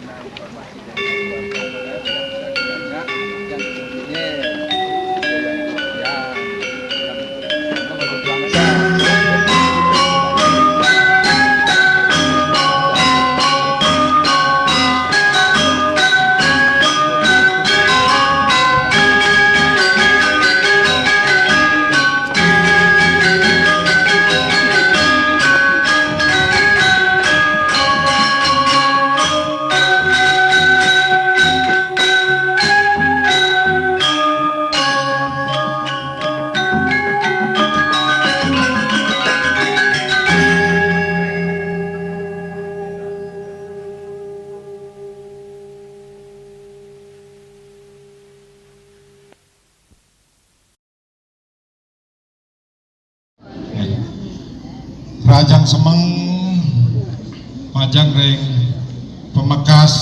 mana informasi dari keluarga yang sudah ditanya, yang menurut bangsa. Rajang Semeng Majang Reng Pemekas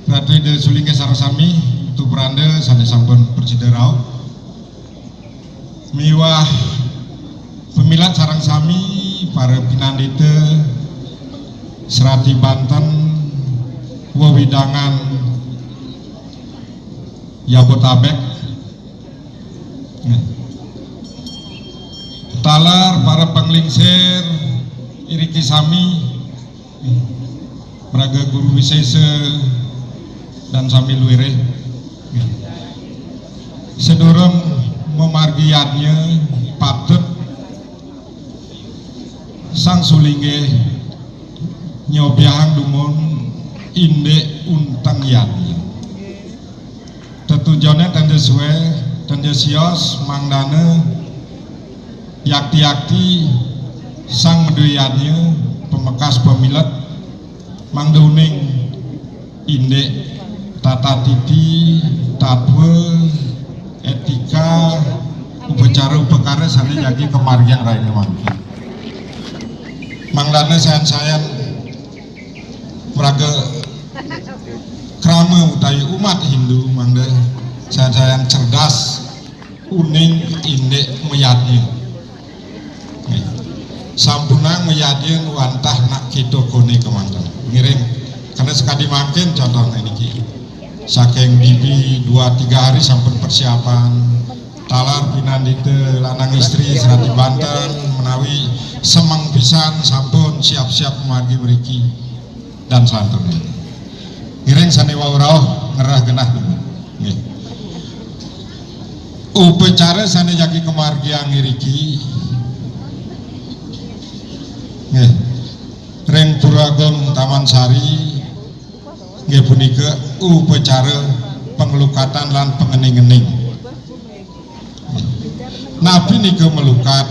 Ratu de Sulingge Sarasami Tu Beranda Sane Sampun Persiderau Miwah Pemilat Sarang Sami para pinandite Serati Banten Wewidangan Yabotabek Talar para penglingsir Iriki Sami Praga Guru Wisese dan Sami Luire sedurung memargiannya patut Sang Sulingge nyobiahang dumun inde untang yati tetujonnya tanda suwe tanda sios mangdane yakti-yakti sang medoyannya pemekas pemilat mangduning indek tata titi tatwe etika upacara upakara sana jagi kemargian rakyat mangki mangdana sayan meraga krama utai umat Hindu mangda sayan cerdas uning indek meyatnya sampunang meyadin wantah nak kita kone kemantan ngiring karena sekali makin contohnya ini saking bibi 2-3 hari sampun persiapan talar pinandite lanang istri serati Banten menawi semang pisan sampun siap-siap margi beriki dan santunnya ngiring sanewa urauh ngerah genah dulu upacara sane jagi kemargian ngiriki Reng Puragong Taman Sari nggih punika upacara pengelukatan lan pengening-ening. Nabi nika melukat,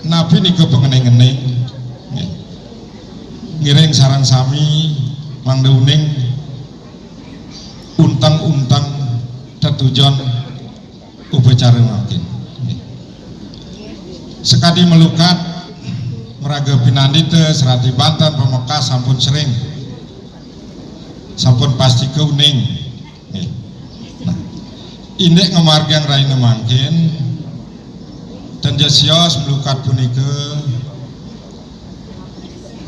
nabi nika pengening-ening. Ngiring sarang sami mangda uning untang-untang tetujon upacara makin. Sekadi melukat meraga pinandite serati Banten pemekas sampun sering sampun pasti keuning nah indek ngemargian raina mangkin dan jasios melukat punika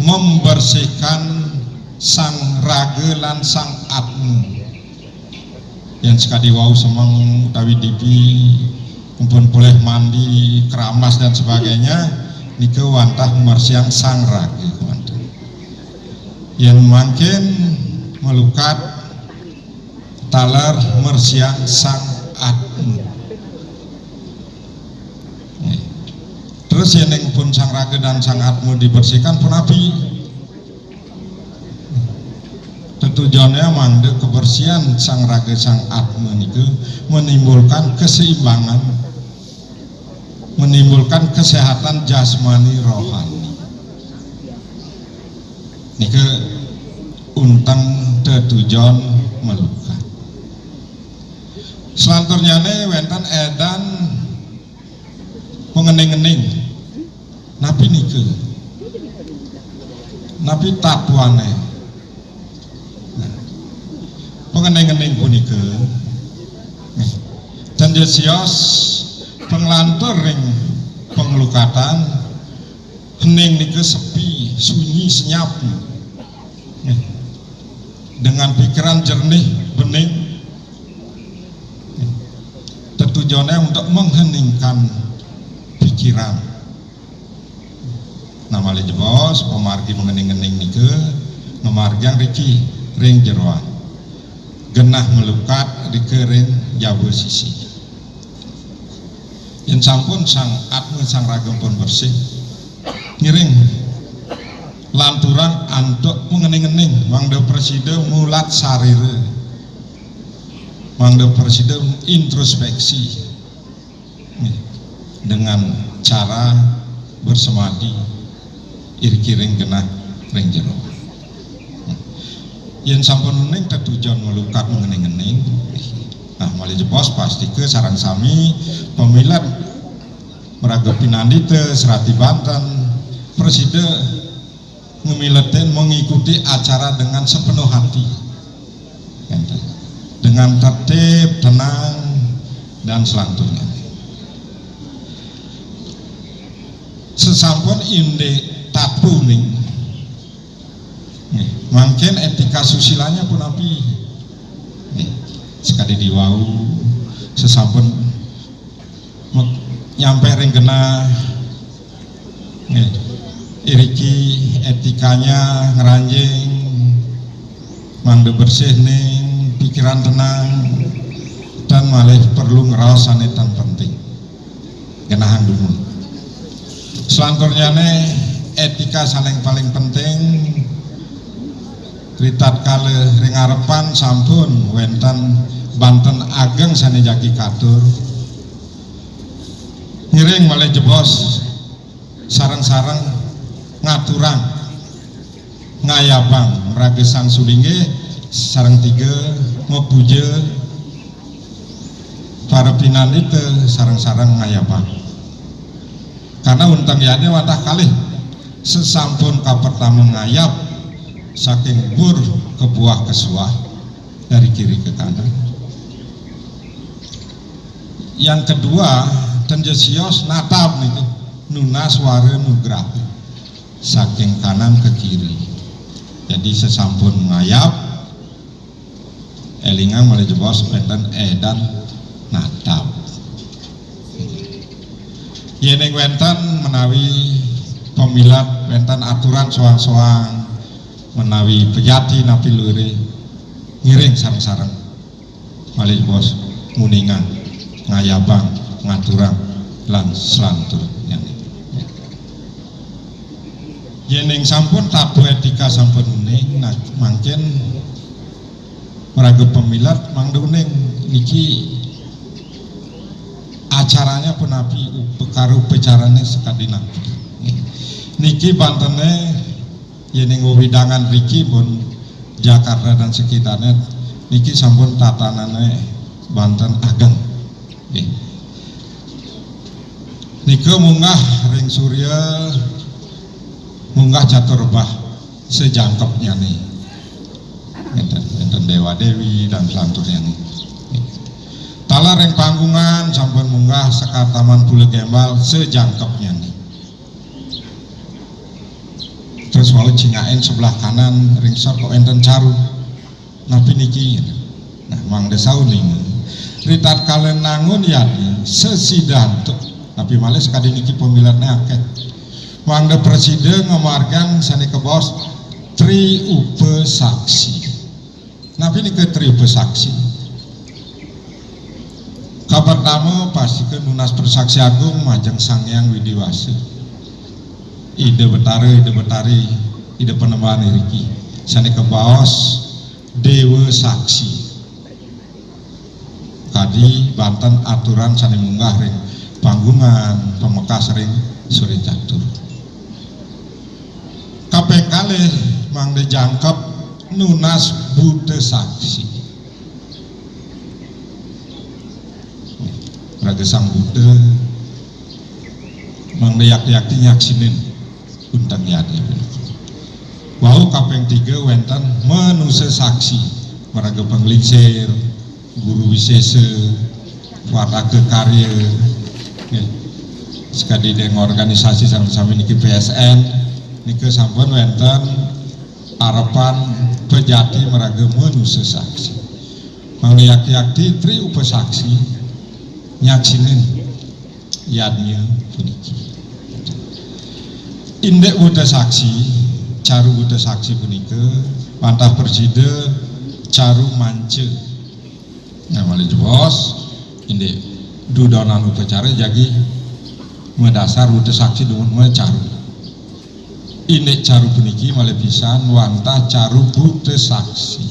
membersihkan sang raga lan sang atmu yang sekali wau semang utawi dipi kumpul boleh mandi keramas dan sebagainya nika wantah mersiang sang ragi yang makin melukat talar mersiang sang atmu terus yang pun sang raga dan sang atmu dibersihkan pun api tujuannya mangde kebersihan sang raga sang atmu itu menimbulkan keseimbangan menimbulkan kesehatan jasmani rohani nike untang tetujon melukat selanturnya wenten edan mengening-ening napi nike napi tapuane mengening-ening punike dan jesios penglantur ring pengelukatan hening nike sepi sunyi senyap dengan pikiran jernih bening, tujuannya untuk mengheningkan pikiran. Nama le jebos pemargi mengening-ening nike ngemargiang riki ring jeroan genah melukat rike ring jawa sisi yang sampun sang atme sang ragam pun bersih ngiring lanturang antuk mengening-ening mangda presiden mulat sarire mangda presiden introspeksi dengan cara bersemadi irikiring genah ring jero yang sampun neng tertujuan melukat mengening-ening. Nah malih jebos pasti ke sarang sami pemilat meraga pinandite serati Banten presiden ngemiletin mengikuti acara dengan sepenuh hati dengan tertib, tenang dan selanjutnya. Sesampun inde tapu nih, mungkin etika susilanya pun api, sekali diwau, sesampun nyampe ring kena, iriki etikanya ngeranjing, mangde bersih nih, pikiran tenang, dan malah perlu ngerawasan tan penting, genahan dulu. Selanjutnya nih. Etika saling paling penting ritat kale ring arepan sampun wenten Banten ageng sanejaki katur ngiring malih jebos sareng-sareng ngaturang ngayabang meragesang sulingge sareng tiga mepuja para pinandite sareng-sareng ngayabang karena untang yane watah kalih sesampun ka pertama ngayap saking bur ke buah ke suah dari kiri ke kanan. Yang kedua tenjesios natap nih nunas ware nugrah saking kanan ke kiri. Jadi sesampun ngayap elingan mulai jebos penten edan natap. Yeneng wenten menawi pemilat wenten aturan soang-soang menawi pejati napi lure ngiring sareng-sareng malih bos muningan ngayabang ngaturang lan selantur yeneng sampun tabu etika sampun uning nah mangken meraga pemilat mangduning niki acaranya pun api pekaru pecarane sekadina niki Bantene yening widangan riki pun Jakarta dan sekitarnya niki sampun tatanane Banten ageng niki munggah ring surya munggah caturbah sejangkepnya nih enten Dewa Dewi dan selanjutnya nih tala ring panggungan sampun munggah sekar Taman Bule Gembal sejangkepnya nih terus walau cingain sebelah kanan ringsor kok enten caru napi niki nah mang desau nih ritat kalen nangun ya sesidantuk tapi malah sekali niki pemilatnya akeh mang de presiden ngamargang sani ke bos tri upe saksi napi niki tri upe saksi kabar tamu pasti ke nunas persaksi agung majeng sangyang widiwasi ide betari ide penembahan riki sani ke baos dewa saksi kadi Banten aturan sani munggah ring panggungan pemekas ring suri catur kapeng kalih mangde jangkep nunas bude saksi ragesang bude mangde yak-yakti nyaksinin untang yadi wau kapeng 3 wenten menuse saksi meraga penglingsir guru wisese warga karya sekali dengan organisasi sama-sama niki PSN niki sampun wenten harapan pejati meraga manusia saksi mangli yakti tri upasaksi nyaksinin yadnya puniki indek buta saksi caru buta saksi punike pantah persida caru mance nah malih bos indek dudonan upacara jagi mendasar buta saksi dengan caru indek caru puniki malih pisan wantah caru buta saksi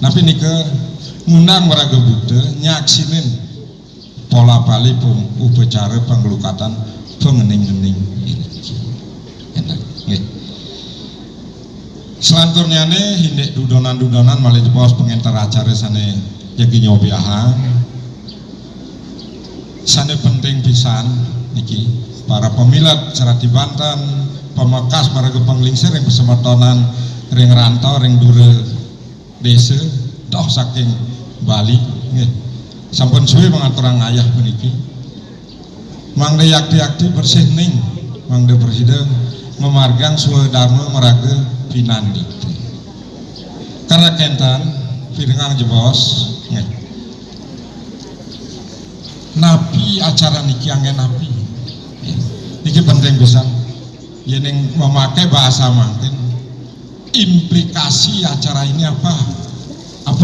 napi nike ngundang meraga buta nyaksinin pola bali upacara pengelukatan pengening-ening ini enak nggih selanturnya nih hindek dudonan malih bos pengentar acara sane jagi nyobiahan sane penting pisan niki para pemilat Serati Banten pemakas maraga penglingsir yang besematonan ring rantau ring dure desa doh saking Bali nggih sampun suwe mengaturang ayah puniki mangde yakti bersih ning mangde presiden memargang suwe dharma meraga pinandi karena kentan pirengang jebos nggih napi acara niki anggen napi niki penting pisan yen memakai bahasa mangkin implikasi acara ini apa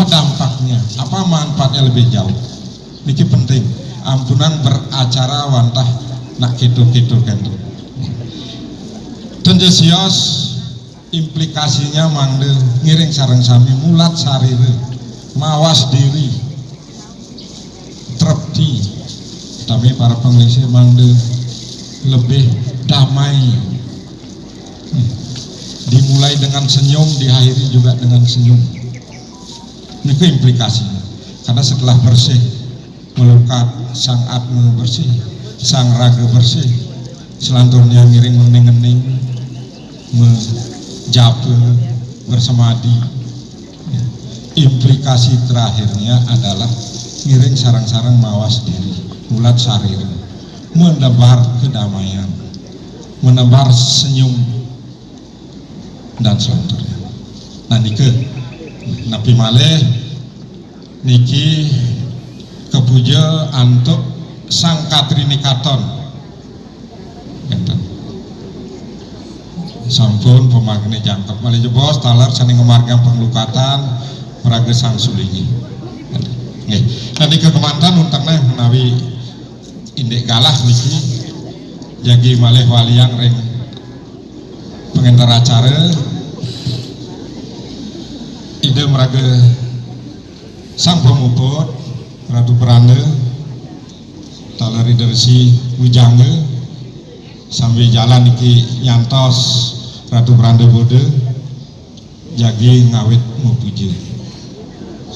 dampaknya apa manfaatnya lebih jauh niki penting ampunan beracara wantah nak gitu-gitu kentu tenjesios implikasinya mangde ngiring sareng sami mulat sarire mawas diri trepti tapi para penglisi mangde lebih damai dimulai dengan senyum diakhiri juga dengan senyum ini implikasinya karena setelah bersih melukat sang atma bersih sang raga bersih selanturnya ngiring mening-ening menjape bersemadi implikasi terakhirnya adalah ngiring sarang-sarang mawas diri mulat sarir menebar kedamaian menebar senyum dan selanjutnya nah niki napi malih niki kepuja antuk sang Katrinikaton sampun pemagene jangkep malih jebos talar saning ngemargang penglukatan meraga sang sulingi nggih tadi ke kemantan untangna menawi indek galah niki jagi malih waliang ring pengentar acara ide meraga sang pemuput Ratu Peranda talar idersi Wijangge sambil jalan iki nyantos Ratu Peranda Bode jagi ngawit mau puji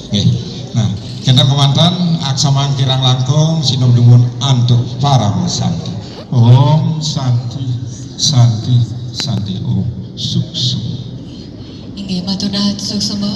nggih nah kentar kemantan aksamang kirang langkung sinom dungun antuk para santi om santi santi santi om suksu inggih matur nuwun suksema